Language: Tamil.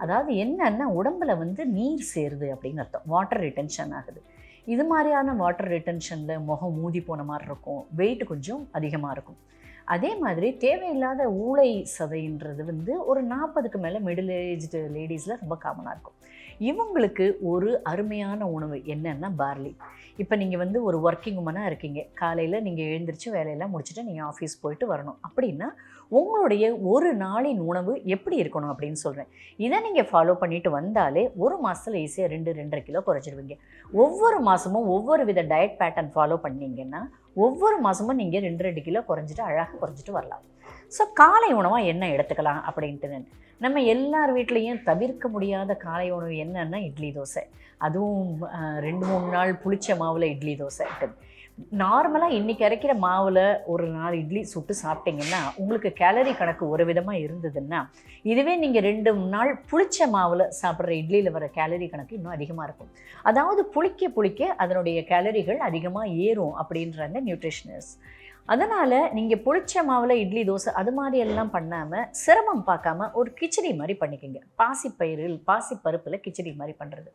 அதாவது என்னன்னா உடம்புல வந்து நீர் சேருது அப்படின்னு அர்த்தம். வாட்டர் ரிட்டென்ஷன் ஆகுது. இது மாதிரியான வாட்டர் ரிட்டென்ஷனில் முகம் ஊதி போன மாதிரி இருக்கும், வெயிட் கொஞ்சம் அதிகமாக இருக்கும். அதே மாதிரி தேவையில்லாத ஊளை சதைன்றது வந்து ஒரு 40க்கு மேலே மிடில் ஏஜ்டு லேடிஸில் ரொம்ப காமனாக இருக்கும். இவங்களுக்கு ஒரு அருமையான உணவு என்னன்னா பார்லி. இப்போ நீங்கள் வந்து ஒரு ஒர்க்கிங் உமனாக இருக்கீங்க, காலையில் நீங்கள் எழுந்திரிச்சு வேலையெல்லாம் முடிச்சுட்டு நீங்கள் ஆஃபீஸ் போயிட்டு வரணும் அப்படின்னா உங்களுடைய ஒரு நாளின் உணவு எப்படி இருக்கணும் அப்படின்னு சொல்கிறேன். இதை நீங்கள் ஃபாலோ பண்ணிட்டு வந்தாலே ஒரு மாதத்தில் ஈஸியாக 2-2.5 கிலோ குறைச்சிடுவீங்க. ஒவ்வொரு மாதமும் ஒவ்வொரு வித டயட் பேட்டர்ன் ஃபாலோ பண்ணிங்கன்னா ஒவ்வொரு மாதமும் நீங்கள் 2-2 கிலோ குறைஞ்சிட்டு அழகாக குறைஞ்சிட்டு வரலாம். ஸோ காலை உணவாக என்ன எடுத்துக்கலாம் அப்படின்ட்டு நம்ம எல்லார் வீட்லேயும் தவிர்க்க முடியாத காலை உணவு என்னன்னா இட்லி தோசை. அதுவும் 2-3 நாள் புளிச்ச மாவில் இட்லி தோசை. நார்மலாக இன்றைக்கி அரைக்கிற மாவில் ஒரு 4 இட்லி சுட்டு சாப்பிட்டிங்கன்னா உங்களுக்கு கேலரி கணக்கு ஒரு விதமாக இருந்ததுன்னா, இதுவே நீங்கள் 2 நாள் புளிச்ச மாவில் சாப்பிட்ற இட்லியில் வர கேலரி கணக்கு இன்னும் அதிகமாக இருக்கும். அதாவது புளிக்க புளிக்க அதனுடைய கேலரிகள் அதிகமாக ஏறும் அப்படின்றாங்க நியூட்ரிஷனிஸ்ட். அதனால் நீங்கள் புளிச்ச மாவில் இட்லி தோசை அது மாதிரி எல்லாம் பண்ணாமல் சிரமம் பார்க்காம ஒரு கிச்சடி மாதிரி பண்ணிக்கோங்க. பாசிப்பருப்பில் கிச்சடி மாதிரி பண்ணுறது.